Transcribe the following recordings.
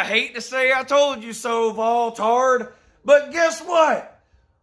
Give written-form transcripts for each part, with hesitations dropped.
hate to say I told you so, Voltard, but guess what?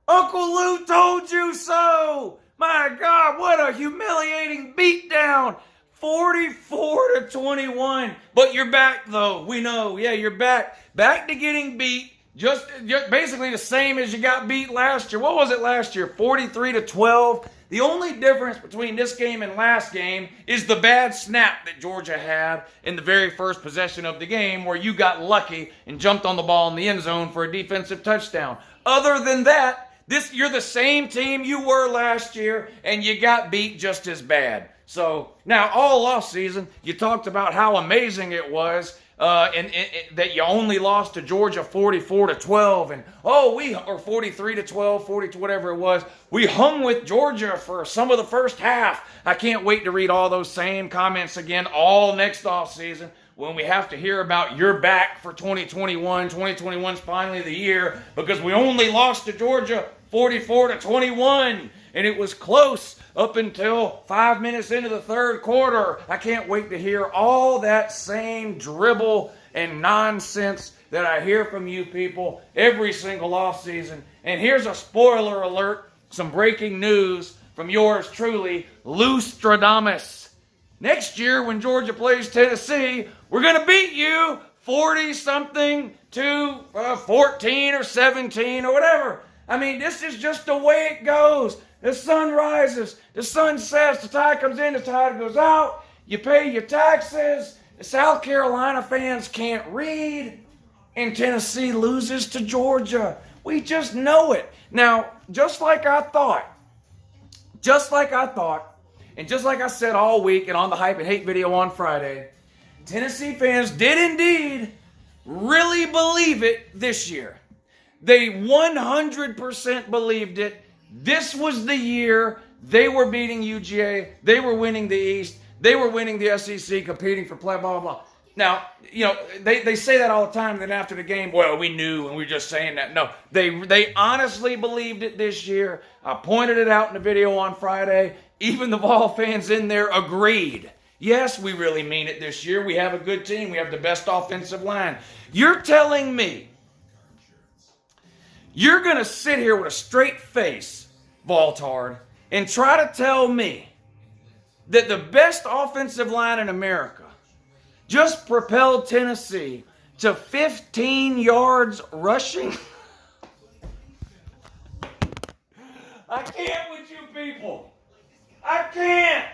Uncle Lou told you so. My God, what a humiliating beatdown. 44-21. But you're back, though. We know. Yeah, you're back. Back to getting beat. Just basically the same as you got beat last year. What was it last year? 43-12. The only difference between this game and last game is the bad snap that Georgia had in the very first possession of the game, where you got lucky and jumped on the ball in the end zone for a defensive touchdown. Other than that, you're the same team you were last year, and you got beat just as bad. So now all offseason, you talked about how amazing it was, and that you only lost to Georgia 44-12, and or 43-12, 40 whatever it was. We hung with Georgia for some of the first half. I can't wait to read all those same comments again all next offseason, when we have to hear about you're back for 2021. 2021's finally the year, because we only lost to Georgia 44-21, and it was close up until 5 minutes into the third quarter. I can't wait to hear all that same dribble and nonsense that I hear from you people every single offseason. And here's a spoiler alert, some breaking news from yours truly, Lou Stradamus. Next year, when Georgia plays Tennessee, we're going to beat you 40-something to 14 or 17 or whatever. I mean, this is just the way it goes. The sun rises, the sun sets, the tide comes in, the tide goes out. You pay your taxes. The South Carolina fans can't read, and Tennessee loses to Georgia. We just know it. Now, just like I thought, and just like I said all week and on the Hype and Hate video on Friday, Tennessee fans did indeed really believe it this year. They 100% believed it. This was the year they were beating UGA. They were winning the East. They were winning the SEC, competing for play, blah, blah, blah. Now, you know, they say that all the time. Then after the game, well, we knew and we were just saying that. No, they honestly believed it this year. I pointed it out in the video on Friday. Even the Vol fans in there agreed. Yes, we really mean it this year. We have a good team. We have the best offensive line. You're telling me you're going to sit here with a straight face, Voltard, and try to tell me that the best offensive line in America just propelled Tennessee to 15 yards rushing? I can't with you people. I can't.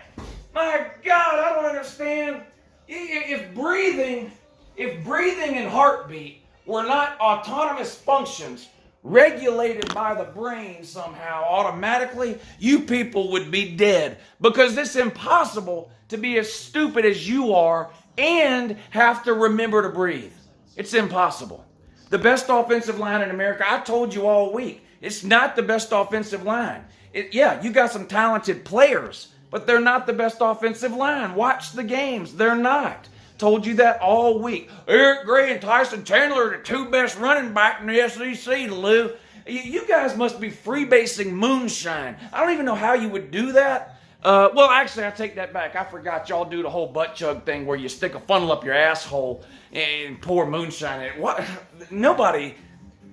My God, I don't understand. If breathing and heartbeat were not autonomous functions regulated by the brain somehow automatically, you people would be dead, because it's impossible to be as stupid as you are and have to remember to breathe. It's impossible. The best offensive line in America, I told you all week, it's not the best offensive line. Yeah, you got some talented players, but they're not the best offensive line. Watch the games. They're not. Told you that all week. Eric Gray and Tyson Chandler are the two best running back in the SEC, Lou. You guys must be freebasing moonshine. I don't even know how you would do that. Well, actually, I take that back. I forgot y'all do the whole butt chug thing where you stick a funnel up your asshole and pour moonshine in it. What? Nobody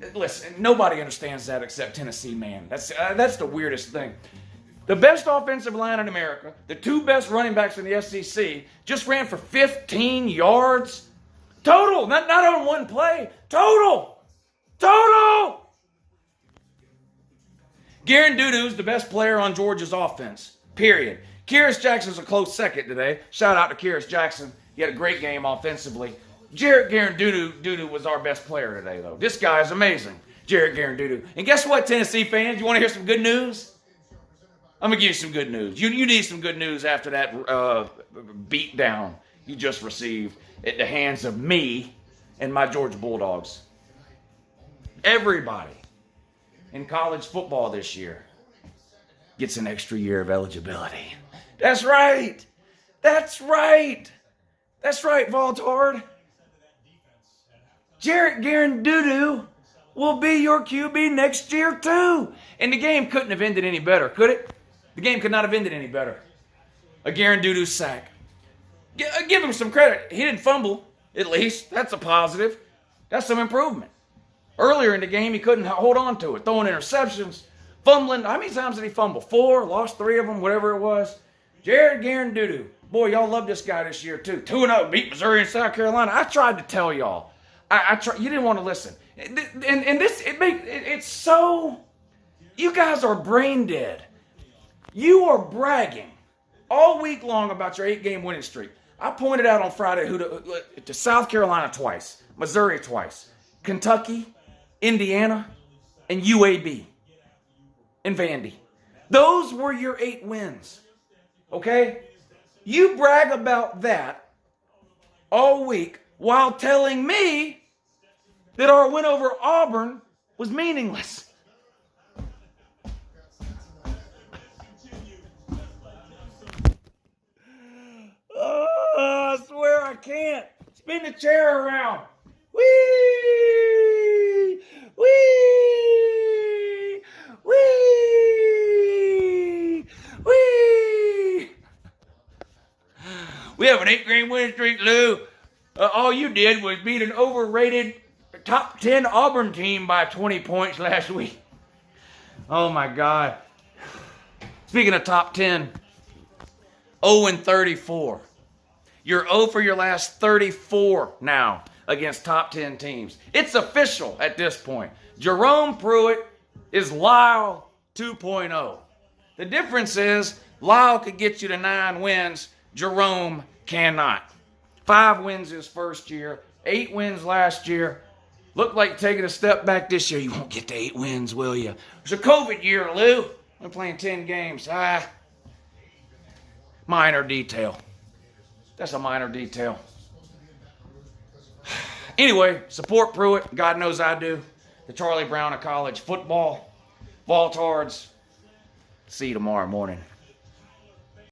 understands that except Tennessee, man. That's the weirdest thing. The best offensive line in America, the two best running backs in the SEC, just ran for 15 yards. Total, not on one play. Total. Guarantano's the best player on Georgia's offense, period. Kyrus Jackson's a close second today. Shout out to Kyrus Jackson. He had a great game offensively. Jarret Guarantano was our best player today, though. This guy is amazing, Jarret Guarantano. And guess what, Tennessee fans? You want to hear some good news? I'm going to give you some good news. You need some good news after that beat down you just received at the hands of me and my Georgia Bulldogs. Everybody in college football this year gets an extra year of eligibility. That's right. That's right, Voltard. Jarret Guarantano will be your QB next year too. And the game couldn't have ended any better, could it? The game could not have ended any better. A Guarantano sack. Give him some credit. He didn't fumble, at least. That's a positive. That's some improvement. Earlier in the game, he couldn't hold on to it, throwing interceptions, fumbling. How many times did he fumble? 4, lost 3 of them, whatever it was. Jarret Guarantano. Boy, y'all love this guy this year, too. 2-0, beat Missouri and South Carolina. I tried to tell y'all. You didn't want to listen. And it's so, you guys are brain dead. You are bragging all week long about your 8-game winning streak. I pointed out on Friday to South Carolina twice, Missouri twice, Kentucky, Indiana, and UAB, and Vandy. Those were your 8 wins, okay? You brag about that all week while telling me that our win over Auburn was meaningless. I swear I can't. Spin the chair around. Whee! Whee! Whee! Whee! We have an 8-game winning streak, Lou. All you did was beat an overrated top 10 Auburn team by 20 points last week. Oh, my God. Speaking of top 10, 0-34. You're 0 for your last 34 now against top 10 teams. It's official at this point. Jerome Pruitt is Lyle 2.0. The difference is Lyle could get you to 9 wins. Jerome cannot. 5 wins his first year, 8 wins last year. Looked like taking a step back this year. You won't get to 8 wins, will you? It's a COVID year, Lou. I'm playing 10 games. Minor detail. That's a minor detail. Anyway, support Pruitt. God knows I do. The Charlie Brown of college football. Voltards. See you tomorrow morning.